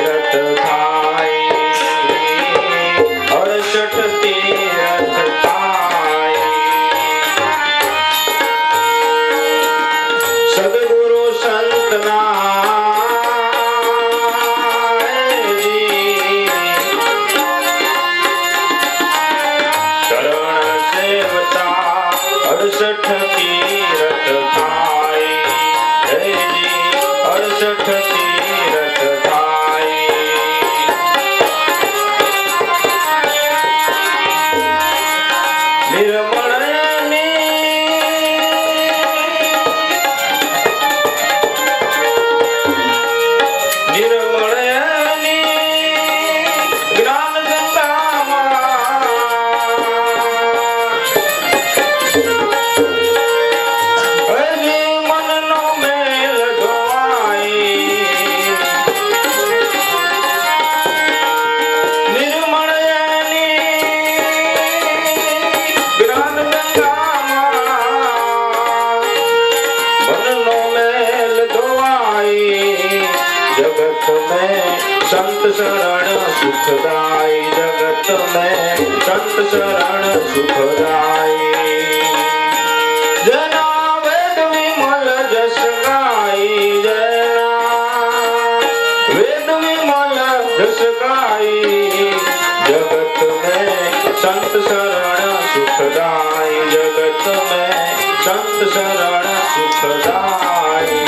तीरथ थाय, 68 तीरथ थाय। सदगुरु संतना चरण सेवता 68 तीरथ थाय। जय जी 68 तीरथ थाय। निर्मल संत शरण सुखदाई, जगत में संत शरण सुखदाई। जना वेद विमल जस गाई, जना वेद विमल जस गाई। जगत में संत शरण सुखदाई, जगत में संत शरण सुखदाई।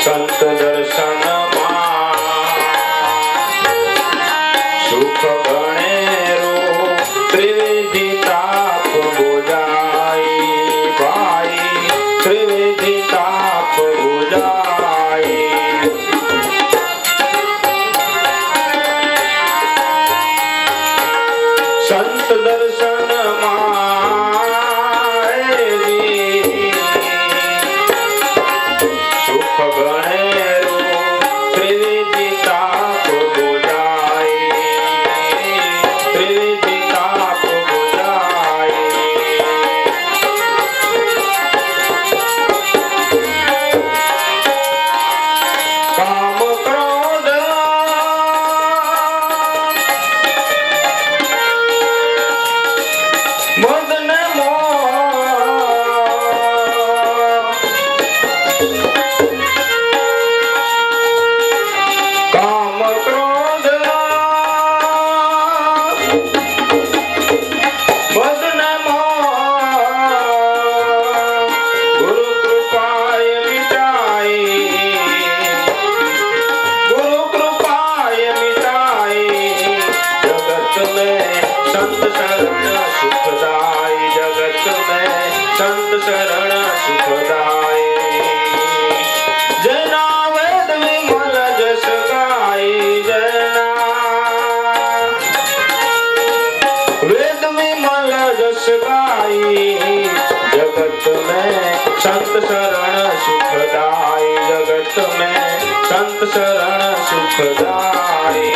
संत दर्शन सुख गणेरो, त्रिविधि ताप बुझाई भाई, त्रिविधि ताप बुझाई। संत दर्शन गणेरो, त्रिविधि ताप बुझाई, त्रिविधि ताप बुझाई। काम क्रोध मद न संत शरण सुखदाई, जगत में संत शरण सुखदाई। जना वेद विमल जस गाई, जना वेद विमल जस गाई। जगत में संत शरण सुखदाई, जगत में संत शरण सुखदाई।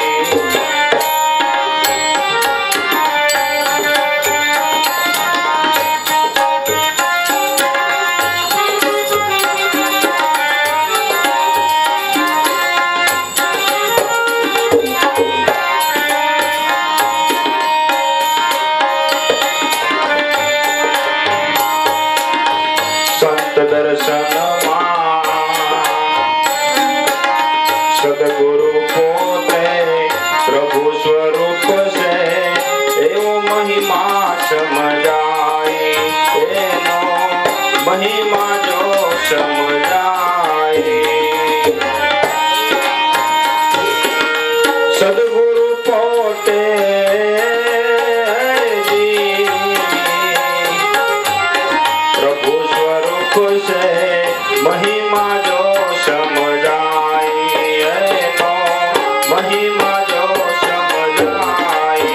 संत दर्शन सदगुरु पोते प्रभु स्वरूप से एवं महिमा समझाई, एनो महिमा जो समझाई। सदगुरु पोते से महिमा जो समझाई, महिमा जो समझाई।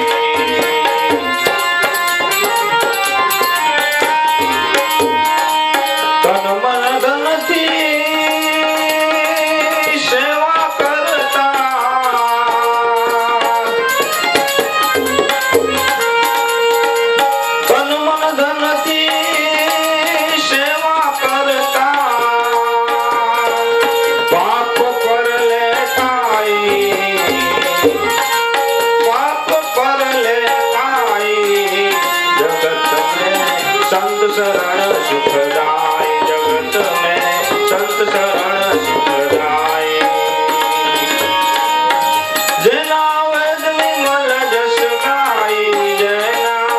तन मन धन સંત શરણ સુખદાય જેના વેદ વિમલ જસ ગાય જેના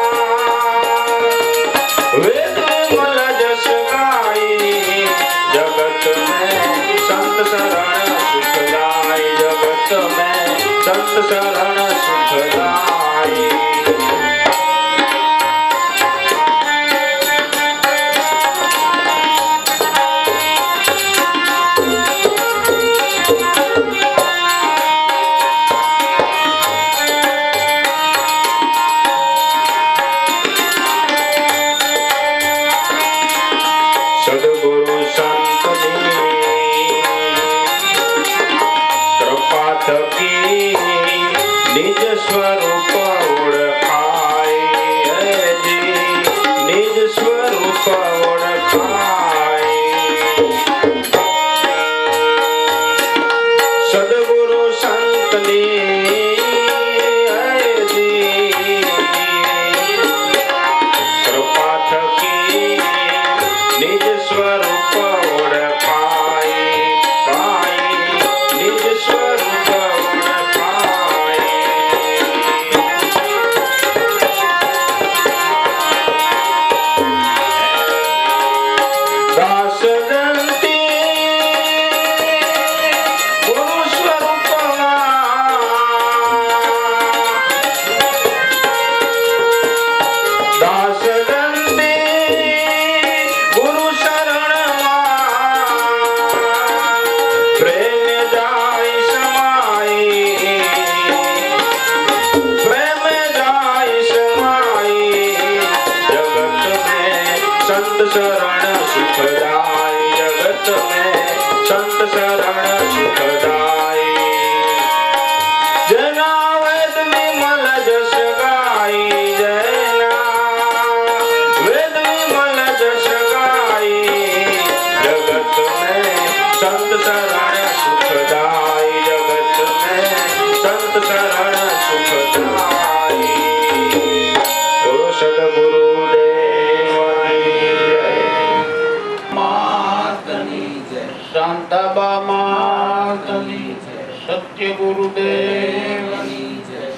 વેદ વિમલ જસ ગાય જગત में संत शरण सुखदाय जगत में संत शरण सुखदाय સદગુરુ સંતની કૃપા થકી નિજ સ્વરૂપ ઓળખાય નિજ સ્વરૂપ ઓળખાય સદગુરુ સંતની કૃપા થકી નિજ સ્વરૂપ ઓળખાય નિજ સ્વરૂપ ઓળખાય દાસ દંતી ગુરુ સ્વરૂપમાં દાસ संत शरण सुखदाय जगत में संत शरण सुखदाय जना वेद विमल जस गाय जना वेद विमल जस गाय जगत में संत शरण सुखदाय जगत में संत शरण सुखदाय गुरु सद्गुरु शांताबा मातनी सत्य गुरुदेवनी जय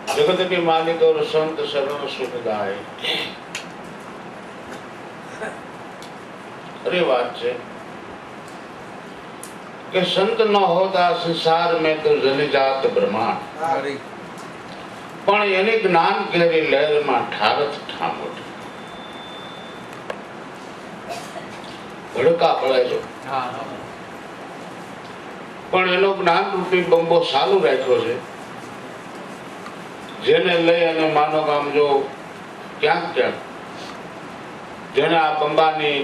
जगत के मालिक और संत शरण सुखदाय अरे बात है कि संत न होता संसार में तो जली जात ब्रह्मांड पण एनी ज्ञान केरी लहर में ठारत ठामोट भड़का पड़े छो पण एनो ज्ञान रूपी बंबो चालू राख्यो छे जेने लई अने मानो काम जो क्यांक क्यांक जेने आ बंबानी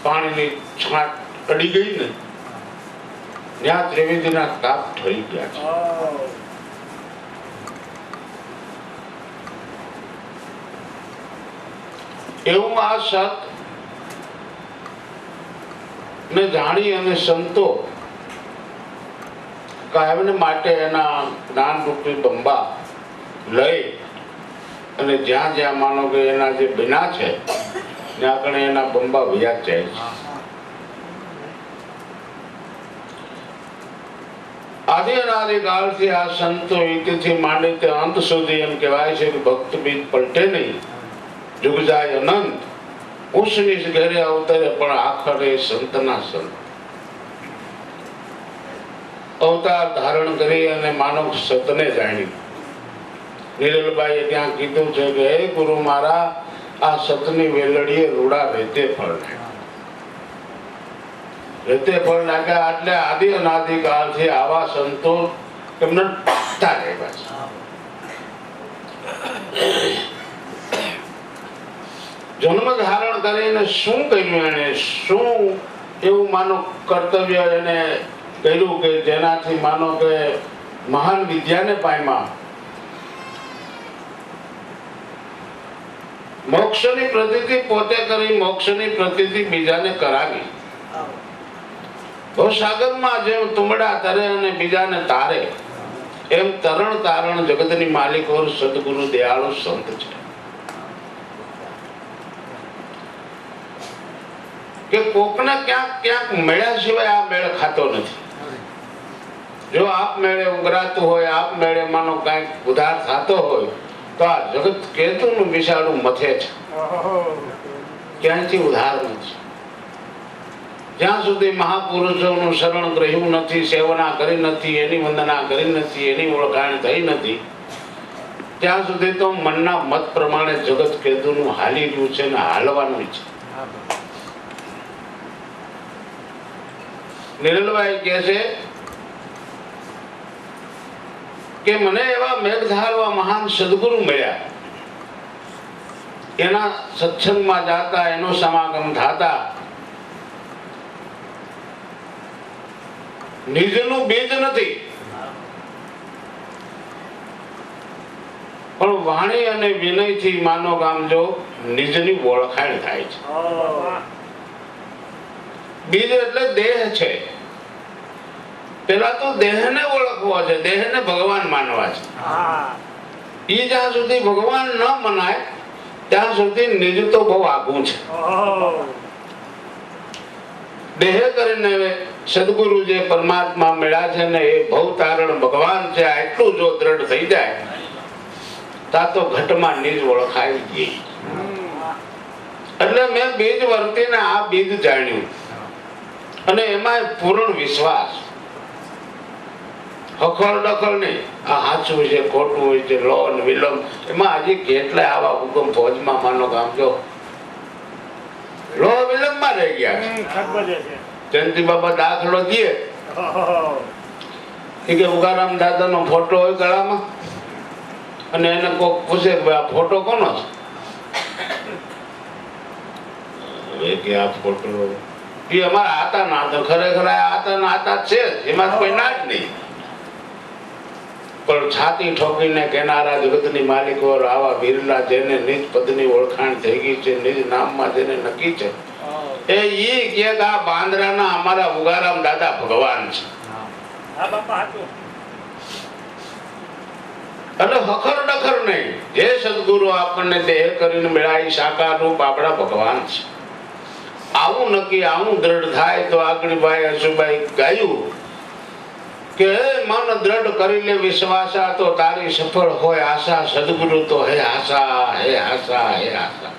पाणीनी छाट अड़ी गई ने ત્યાં ત્રિવેદીના તાપ થઈ ગયા છે એવું આ સત ને જાણી અને સંતો કાયમને માટે એના જ્ઞાન રૂપી બંબા લઈ અને જ્યાં જ્યાં માનો કે એના જે બિના છે ત્યાં કણે એના બંબા વયા જાય છે आदि अनादि काल से आ संतो इति मांडे ते अंत सुधी एम कहेवाय छे कि भक्त बीज पलटे नहीं जुग जाय अनंत उसनी घरे अवतरे पण आखरे संतना संत अवतार धारण करी अने मानव सतने जाणी निरलबाई त्या कीधुं छे कि हे गुरु मारा आ सतनी वेलड़ीए रूड़ा रेते फळने रेते फळ लागे आटले आदि अनादि काल थी आवा संतो तेमने टाकता रहेवा छे जन्म धारण करीने शुं कर्युं एने शुं एवुं मानो कर्तव्य एने कर्युं के जेनाथी मानो के महान विद्याने पाम्या मोक्षनी प्रतीति पोते करी मोक्षनी प्रतीति बीजाने करावी ભવસાગરમાં જેમ તુંબડા તરે અને બીજાને તારે, એમ તરણ તારણ જગતની માલિક ઓર સદગુરુ દયાળુ સંત છે કે કોકને ક્યાંક ક્યાંક મળ્યા સિવાય આ મેળ ખાતો નથી. જો આપ મેળે ઉઘરાતું હોય, આપ મેળે માનો કઈક ઉધાર થતો હોય, તો આ જગત કેતુનું વિશાળું મથે છે, ક્યાંયથી ઉધાર નથી. જ્યાં સુધી મહાપુરુષોનું શરણ ગ્રહ્યું નથી, સેવના કરી નથી, એની વંદના કરી નથી, એની ઓળખાણ થઈ નથી, ત્યાં સુધી તો મનના મત પ્રમાણે જગત કેતુનું હાલી રહ્યું છે ને હાલવાનું છે. નિરલભાઈ કહે છે કે મને એવા મેઘધાર એવા મહાન સદગુરુ મળ્યા, એના સત્સંગમાં જાતા, એનો સમાગમ થતા, નિજનું બીજ નથી પણ વાણી અને વિનયથી માનો ગામ જો નિજની ઓળખાણ થાય છે. બીજ એટલે દેહ છે. પેલા તો દેહને ઓળખવો છે, દેહને ભગવાન માનવા છે. એ જ્યાં સુધી ભગવાન ન મનાય ત્યાં સુધી નિજ તો બહુ આઘું છે. દેહ કરીને સદગુરુ જે પરમાત્મા મળ્યા છે ને એ ભવતારણ ભગવાન છે, આટલું જો દ્રઢ થઈ જાય તા તો ઘટમાં નિજ ઓળખાઈ ગઈ. એટલે મેં બીજ વર્તીને આ બીજ જાણ્યું અને એમાં પૂર્ણ વિશ્વાસ. હખલ ડખલ નહીં, આ સાચું છે ખોટું હોય છે, લોન વિલંબ, એમાં હજી કેટલાય આવા હુકમ ફોજમાં માનો ગામ જો લો વિલંબમાં રહી ગયા છે. જયંતિ બાબા દાખલો દે કે ઉગારામ દાદા નો ફોટો હોય ગળામાં અને એને કોક પૂછે આ ફોટો કોનો છે, કે આ ફોટો એ અમારા આતા ના હતા. ખરેખર આતા ના આતા છે, એમાં કોઈ ના જ નહીં. પણ છાતી ઠોકીને કેનારા જગતની માલિકો આવા બિરલા જેને નિજ પદની ઓળખાણ થઈ ગઈ છે, નિજ નામમાં જેને નક્કી છે, એ ઈ કે આ બાંદ્રાના અમારા ઉગારામ દાદા ભગવાન છે. એટલે હખર ડખર નહીં, જે સદગુરુ આપણને દેહ કરીને મળ્યા સાકાર રૂપ આપણા ભગવાન છે. આવું નક્કી, આવું દ્રઢ થાય તો આગળભાઈ અશુભાઈ ગાયું કે મન દ્રઢ કરી લે વિશ્વાસા તો તારી સફળ હોય આશા. સદગુરુ તો હે આશા, હે આશા, હે આશા.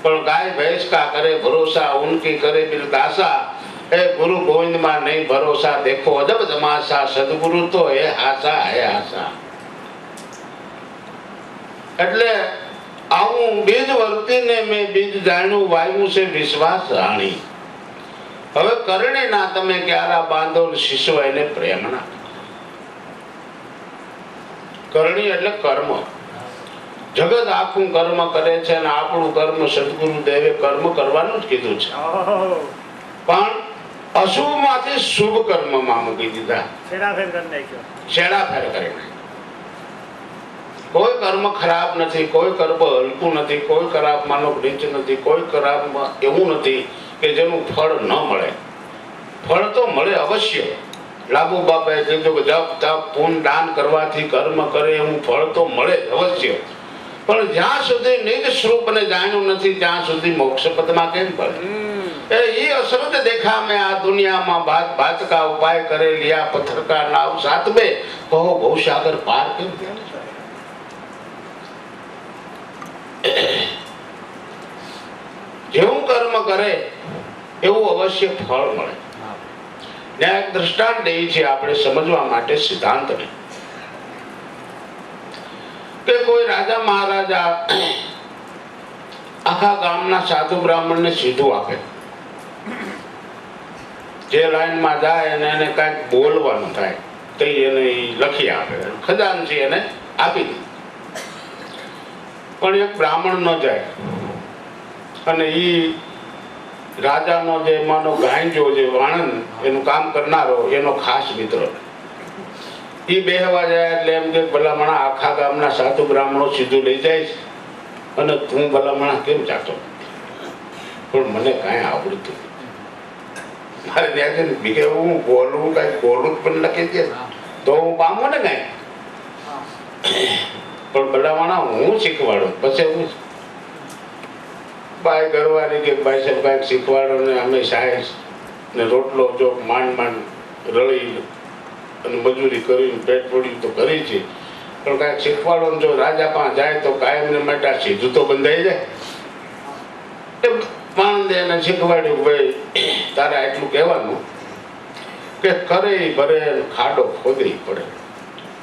પણ ગાય ભેંસ કા કરે ભરોસા, ઉનકી કરે બિરદાસા. એ ગુરુ ગોવિંદ માં નહીં ભરોસા, દેખો અજબ તમાશા. સદગુરુ તો હે આશા, હે આશા. એટલે આવું બીજ વર્તીને મેં બીજ જાણ્યું, વાયુ છે વિશ્વાસ રાણી. હવે કરણે ના તમે ક્યારા બાંધો, શિશો એને પ્રેમ ના. કરણી એટલે કર્મ. જગત આખું કર્મ કરે છે અને આપણું કર્મ સદગુરુ દેવે કર્મ કરવાનું જ કીધું છે, પણ અશુભ માંથી શુભ કર્મ માં મૂકી દીધા, છેડાફેર કરી નાખ્યો. કોઈ કર્મ ખરાબ નથી, કોઈ કર્મ હલકું નથી, કોઈ ખરાબ માનો નીચ નથી, કોઈ ખરાબ એવું નથી કે જેનું ફળ ન મળે. ફળ તો મળે અવશ્ય. લાભુ બાપાએ કીધું કે જપ તપ પૂન દાન કરવાથી કર્મ કરે એવું ફળ તો મળે અવશ્ય, પણ જ્યાં સુધી નિજ સ્વરૂપને જાણ્યું નથી ત્યાં સુધી મોક્ષ પદમાં કેમ પડે? એ અસરત દેખા મેં આ દુનિયામાં બાત બાત કા ઉપાય કરે લિયા પથ્થર કા નાવ સાથ બે, કહો ભવસાગર પાર કેમ થાય? જેવું કર્મ કરે એવું અવશ્ય ફળ મળે. ત્યાં એક દ્રષ્ટાંત એ છે આપણે સમજવા માટે સિદ્ધાંત ને, કે કોઈ રાજા મહારાજા આખા ગામના સાધુ બ્રાહ્મણ ને સીધું આપે. જે લાઈન માં જાય અને એને કઈક બોલવાનું થાય તો એને લખી આપે, ખજાનચી એને આપી દે. પણ એક બ્રાહ્મણ ન જાય અને ઈ રાજાનો જે માનો ગાંજો જે વાણંદ એનું કામ કરનારો એનો ખાસ મિત્ર, ઈ બેહવા જાય એટલે એમ કે ભલામણા આખા ગામના સાધુ બ્રાહ્મણો સીધું લઈ જાય છે અને તું ભલામણા કેમ જાતો? પણ મને કાંઈ આવડતું મારે ત્યાં છે ને બીજે હું બોલવું કાંઈ બોલું પણ લખી દે તો હું પામું ને કાંઈ. પણ બધા માણા હું શીખવાડું પછી હું બાય કરવાની કે ભાઈ સાહેબ કાંઈક શીખવાડો ને અમે સાયન્સ ને રોટલો જો માંડ રળી અને મજૂરી કરીને પેટ પૂરી તો કરી છે, પણ કાંઈક શીખવાડો ને જો રાજા પાસે જાય તો કાયમને માટે સીધું તો બંધાઈ જાય. માણસે એને શીખવાડ્યું ભાઈ તારે એટલું કહેવાનું કે કરે ભરે ખાડો ખોદવી પડે,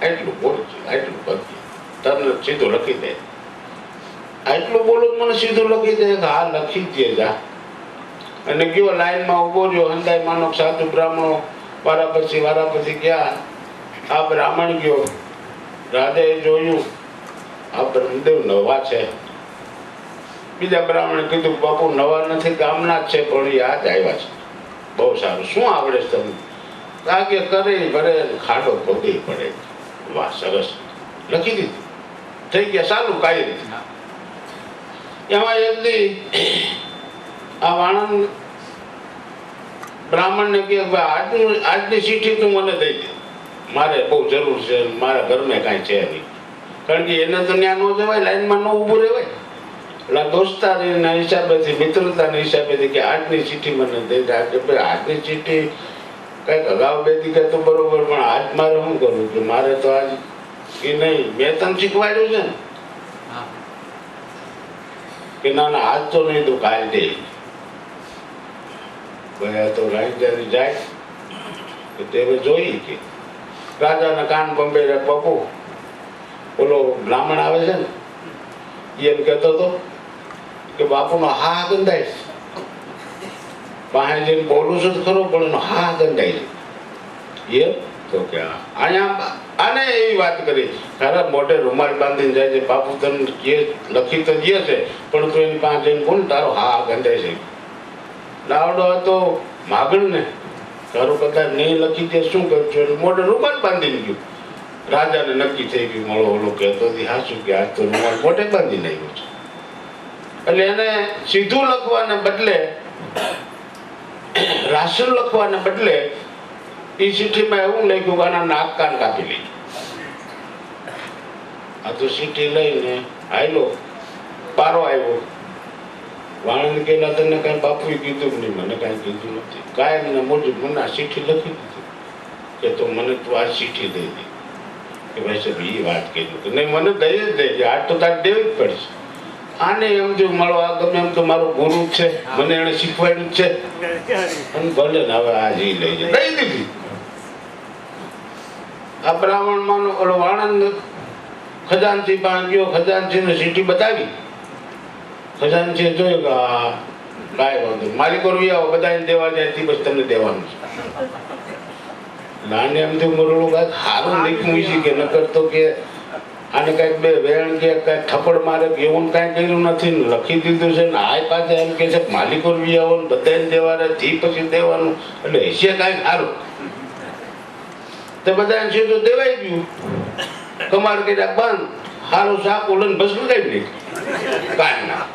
એટલું બોલજે એટલું કરજે, તને સીધું લખી દે. આટલું બોલું મને સીધું લખી દે કે હા લખી દે જા. અને કયો લાઈનમાં ઉભો રહ્યો, હંદાય માનો સાધુ બ્રાહ્મણો વારા પછી ગયા. આ બ્રાહ્મણ ગયો, રાજાએ જોયું આ બ્રહ્મદેવ નવા છે. બીજા બ્રાહ્મણે કીધું બાપુ નવા નથી, ગામના જ છે, પણ એ આજ આવ્યા છે. બહુ સારું, શું આવડે છે તમને? આગે કરે ભરે ખાડો ખોદવી પડે. વાહ સરસ, લખી દીધું, થઈ ગયા સારું કાંઈ રીતે. એમાં એક દી આ વાણંદ બ્રાહ્મણને કહે આજની ચીઠી તું મને દઈ દે, મારે બહુ જરૂર છે, મારા ઘરમાં કાંઈ છે નહીં. કારણ કે એને તો ત્યાં ન જવાય, લાઈનમાં ન ઊભું રહેવાય. એટલે દોસ્તારીના હિસાબેથી, મિત્રતાના હિસાબેથી કે આજની ચીઠી મને દઈ દે. કે ભાઈ આજની ચીઠી કંઈક અગાઉ બે દીધા તો બરોબર, પણ આજ મારે શું કરવું કે મારે તો આજ એ નહીં, મેં તને શીખવાડ્યું છે ને કે ના ના આજ તો નહીં તો કાલ દે. ગયા તો રાજાની જાય કે તે જોઈ કે રાજાના કાન બંબે બાપુ ઓલો બ્રાહ્મણ આવે છે ને એમ કહેતો હતો કે બાપુનો હા ગંધાય છે. બહાર જઈને બોલું છું ખરો પણ એનો હા ગંધાય છે. એમ તો કે અહીંયા આને એવી વાત કરી, તારા મોઢે રૂમાલ બાંધીને જાય છે, બાપુ તને જે લખી તો દે છે પણ તું એની પાસે જઈને બોલ તારો હા ગંધાય છે. લાવડો હતો માગણ ને, તારું કદાચ નહીં લખી દે શું કરશું, મોઢે રૂમાલ બાંધીને ગયું. રાજાને નક્કી થઈ ગયું, મળો ઓલો કહેતો હાચું કે આજ તો રૂમાલ મોઢે બાંધીને આવ્યો છે. એટલે એને સીધું લખવાને બદલે, રાસુ લખવાને બદલે એ ચીઠીમાં એવું લખ્યું કે આના નાક કાન કાપી લીધું. આ તો ચીઠી લઈને આયલો, પારો આવ્યો. વાણંદ કેલા તને કઈ બાપુએ કીધું નહીં, મને કઈ કીધું નથી. કાયમ ને મોજું મને આ ચીઠી લખી દીધી કે તો મને તું આ ચીઠી દઈ દે. કે ભાઈ સાહેબ એ વાત કીધું કે નહીં મને દઈ જ દેજે, આજ તો તારે દેવી જ પડશે. આને એમ થયું મળો આ ગમે એમ તો મારો ગુરુ છે, મને એને શીખવાડ્યું છે, અને ભલે ને હવે આ જ લઈ જાય, દઈ દીધી. આ બ્રાહ્મણ માનો ઓલો વાણંદ ખજાનચી પાસે ગયો, ખજાનચીને ચીઠી બતાવી. ખજાનચીએ જોયું કે આ કાંઈ વાંધો મારી કરવી આવો, બધાને દેવા જાય બસ તમને દેવાનું છે. નાને એમ થયું મરડું કાંઈક સારું લીખવું છે કે નકર તો કે આને કાંઈક બે વેણ કે કાંઈક થપ્પડ મારે કે એવું કાંઈ કર્યું નથી ને લખી દીધું છે ને આ પાસે એમ કે છે માલિકો આવો ને બધાને દેવાના થી પછી દેવાનું, એટલે હશે કાંઈક સારું. તો બધાને સીધું દેવાઈ ગયું. કમાર કર્યા બંધ, સારું સાપ ઓલન બસ લગાવી નાખ્યું કાનના.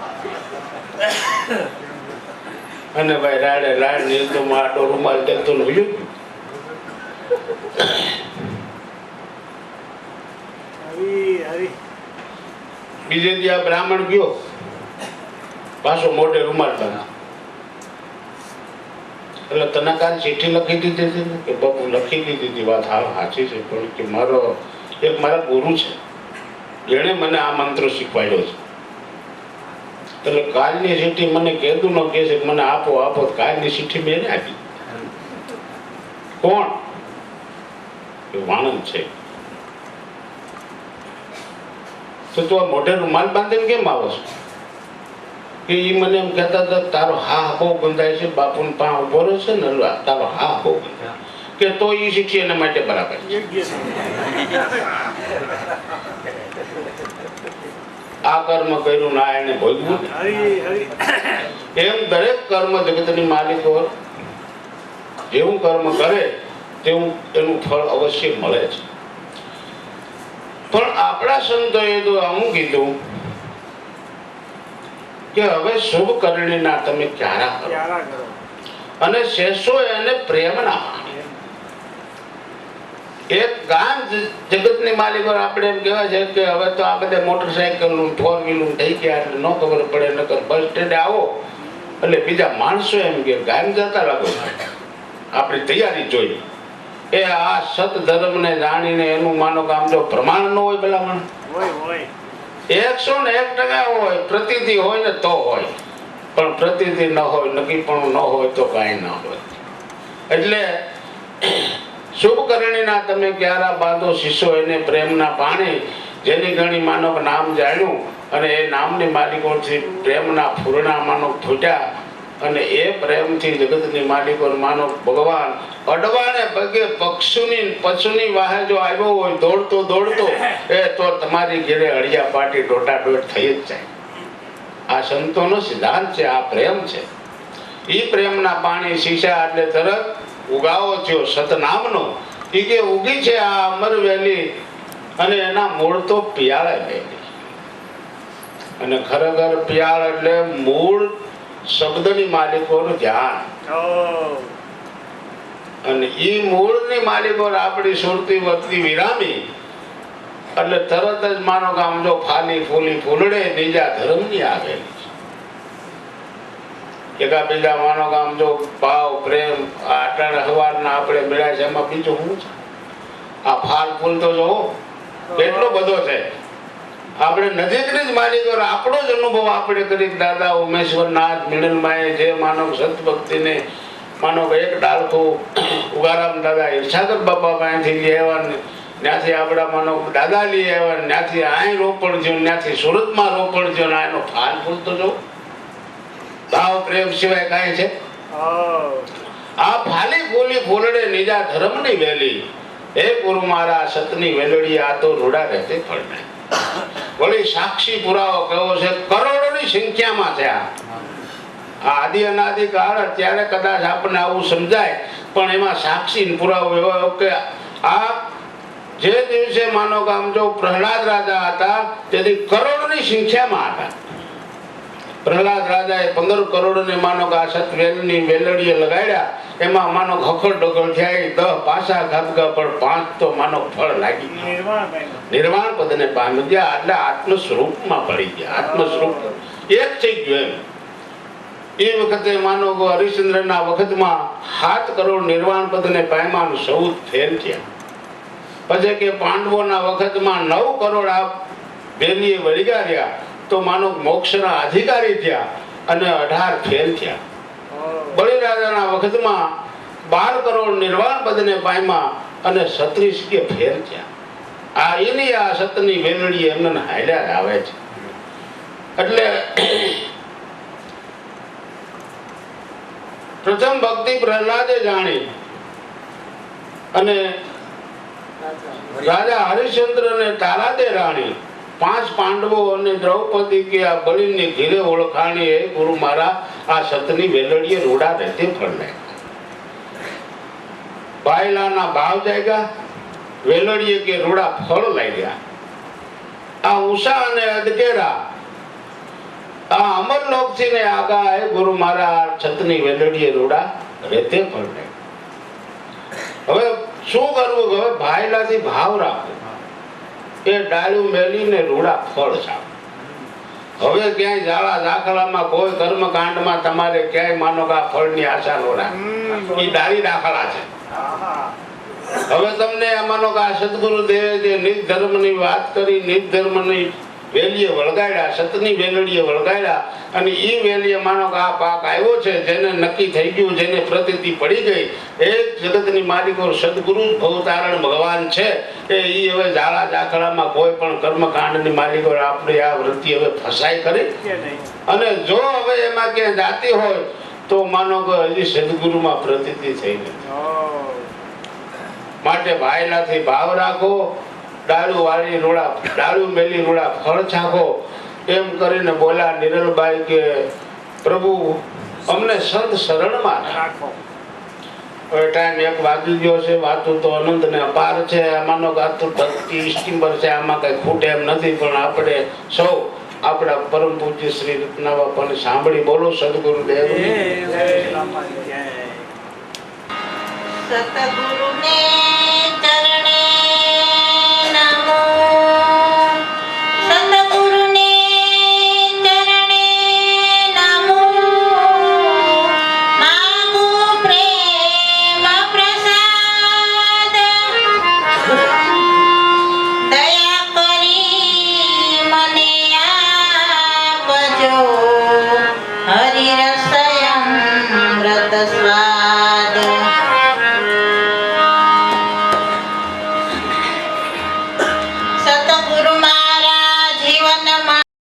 અને ભાઈ રાડે રાડ ને તો માટો રૂમાલ દેખતો ને ભૂલ્યું. બીજે દી આ બ્રાહ્મણ ગયો, પાછો મોઢે રૂમાલ બાંધ્યો. એટલે તને કાલ ચીઠી લખી દીધી હતી કે બાપુ લખી દીધી હતી, વાત હા સાચી છે, પણ કે મારો એક મારા ગુરુ છે, જેણે મને આ મંત્ર શીખવાડ્યો છે. એટલે કાલની ચીઠી મને કીધું ન કે છે મને આપો આપો, કાલની ચીઠી મેં એને આપી. કોણ? વાણંદ છે. તો તું આ મોઢે રૂમાલ બાંધીને કેમ આવો છો? કે એ મને એમ કહેતા હતા તારો હા બહુ બંધાય છે, બાપુને પા ઉભો રહે છે ને તારો હા બહુ બંધાય કે તો એ શીખી એના માટે બરાબર છે. આ કર્મ કર્યું ના એને ભોગવું. એમ દરેક કર્મ જગતની માલિકો જેવું કર્મ કરે તેવું એનું ફળ અવશ્ય મળે છે. પણ આપણા સંતોએ તો આવું કીધું કે હવે શુભ કરણીના તમે ક્યારા કરો. અને શેષો એને પ્રેમના માણે. એક ગામ જગતની માલિકો આપણે એમ કહેવાય છે કે હવે તો આ બધા મોટરસાયકલ ફોર વ્હીલર થઈ ગયા એટલે ન ખબર પડે, નકર બસ સ્ટેન્ડે આવો એટલે બીજા માણસો એમ કે ગામ જતા લાગો, આપણી તૈયારી જોઈ. એ આ સત ધર્મને જાણીને એનું માનો કે આમ જો પ્રમાણ ન હોય ભલામણ 101% હોય, પ્રતીતિ હોય ને તો હોય, પણ પ્રતીતિ ન હોય, નક્કી પણ ન હોય તો કાંઈ ન હોય. એટલે શુભ કરણીના તમે ક્યારા બાંધો શીશો એને પ્રેમના પાણી, જેની ઘણી માનો નામ જાણ્યું અને એ નામની માલિકોથી પ્રેમના ફૂરણા માનો ફૂટ્યા અને એ પ્રેમથી જગતની માલિકો માનો ભગવાન અડવાને પગે પક્ષુની વાહે જો આવ્યો હોય દોડતો દોડતો એ તો તમારી ઘેરે અડિયા પાટી દોટાદોટ થઈ જ જાય. આ સંતોનો સિદ્ધાંત છે, આ પ્રેમ છે. ઈ પ્રેમના પાણી શીશા એટલે તરત ઉગાવો થયો સતનામનો. ઈ કે ઉગી છે આ અમર વેલી અને એના મૂળ તો પિયાળે વેલી. અને ખરેખર પિયાળ એટલે મૂળ શબ્દની માલિકોનું ધ્યાન. અને ઈ મૂળની માલિકો આપણી સુરતી વર્તી વિરામી એટલે તરત જ માનો કે આમ જો ફાલી ફૂલી ફૂલડે બીજા ધર્મની આવેલી છે. એકા બીજા માનો કે આમ જો ભાવ પ્રેમ આટલા હવારના આપણે મળ્યા છે એમાં બીજું શું છે? આ ફાલ ફૂલ તો જો કેટલો બધો છે. આપણે નજીકની જ માલિકો આપણો જ અનુભવ આપણે કરી. દાદા ઉમેશ્વરનાથ મિણલમાએ જે માનવ સતભક્તિને માનો એક ડાળખું ઉગારામ દાદા ઈર્ષાગર બાપા પાસેથી લઈ આવ્યા, ત્યાંથી આપણા માનો દાદા લઈ આવ્યા, ત્યાંથી અહીં રોપણ થયું, ત્યાંથી સુરતમાં રોપણ થયું. એનો ફાલ ફૂલ તો જો ભાવ પ્રેમ સિવાય કાંઈ છે? આ ફાલી ફૂલી ફૂલડે નિજા ધર્મની વેલી, હે ગુરુ મારા સતની વેલડી આ તો રૂડા રહેતે ફળને. વળી સાક્ષી પુરાવો કયો છે કરોડોની સંખ્યામાં છે. આ આદિ અનાદિ કાળ અત્યારે કદાચ આપણને આવું સમજાય, પણ એમાં સાક્ષી પુરાવો એવો કે આ જે દિવસે માનો કે આમ જો પ્રહલાદ રાજા હતા તેથી કરોડની સંખ્યામાં હતા. પ્રહલાદ રાજાએ 15 કરોડને માનો કે આ સતવેલની વેલડીએ લગાડ્યા, એમાં માનો ખખડ ડગલ થયા, 10 પાસા ખાબકા પણ 5 તો માનો ફળ લાગી ગયા, નિર્વાણ પદને પામી ગયા. એટલે આત્મ સ્વરૂપમાં પડી ગયા, આત્મ સ્વરૂપ એક થઈ ગયું. એમ એ વખતે માનો કે હરિશ્ચંદ્રના વખતમાં 7 કરોડ નિર્વાણ પદને પામ્યા, 14 ફેલ થયા. પછી કે પાંડવોના વખતમાં 9 કરોડ આ વેલીએ વળગ્યા રહ્યા તો માનો મોક્ષના અધિકારી થયા અને 18 ફેલ થયા. બલિરાજાના વખતમાં 12 કરોડ નિર્વાણ પદને પામ્યા અને 36 કે ફેલ થયા. આ એની આ સતની વેલડી એમને હાલ્યા આવે છે. એટલે પ્રથમ ભક્તિ પ્રહલાદે જાણી અને રાજા હરિશ્ચંદ્ર ને તારાદે રાણી 5 પાંડવો અને દ્રૌપદી કે આ બલિની ઘીરે ઓળખાણી હે ગુરુ મારા આ સતની વેલડીએ રૂડા રહેતે ફળને. બાયલાના ભાવ જાગ્યા, વેલડીએ કે રૂડા ફળ લાગ્યા. આ ઉષા અને અદકેરા આ અમરલોકથી ને આગા હે ગુરુ મારા સતની વેલડીએ રૂડા રહેતે ફળને. હવે શું કરવું? હવે ભાઈલાથી ભાવ રાખો, એ ડાળું મેલીને રૂડા ફળ સાવ. હવે ક્યાંય ઝાડા દાખલામાં કોઈ કર્મકાંડમાં તમારે ક્યાંય માનો કે આ ફળની આશા નો રાખ, એ ડાળી દાખલા છે. હવે તમને માનો કે આ સદગુરુ દેવે જે નિજ ધર્મની વાત કરી, નિજ ધર્મની વેલીએ વળગાડ્યા, સતની વેલડીએ વળગાડ્યા અને ઈ વેલીએ માનો કે આ પાક આવ્યો છે, જેને નક્કી થઈ ગયું, જેને પ્રતીતિ પડી ગઈ, એક જગતની માલિકો સદગુરુ ભવતારણ ભગવાન છે. એ ઈ હવે ઝાડા દાખલામાં કોઈ પણ કર્મકાંડની માલિકો આપણી આ વૃત્તિ હવે ફસાઈ કરી અને જો હવે એમાં ક્યાંય જાતી હોય તો માનો કે હજી સદગુરુમાં પ્રતીતિ થઈ ગઈ. માટે ભાઈલાથી ભાવ રાખો, ડાળું વાળી રૂડા ડાળું મેલી રૂડા ફળ ચાખો. એમ કરીને બોલ્યા નિરલબાઈ કે પ્રભુ અમને સંત શરણમાં રાખો. હવે ટાઈમ 1 વાગી ગયો છે. વાતું તો અનંત ને અપાર છે. આમાંનો ગાતું ભક્તિ સ્ટીમ્બર છે, આમાં કઈ ખૂટે એમ નથી. પણ આપણે સૌ આપણા પરમ પૂજ્ય શ્રી રત્ના બાપાને સાંભળી બોલો સદગુરુદેવ. સતગુરુને ચરણ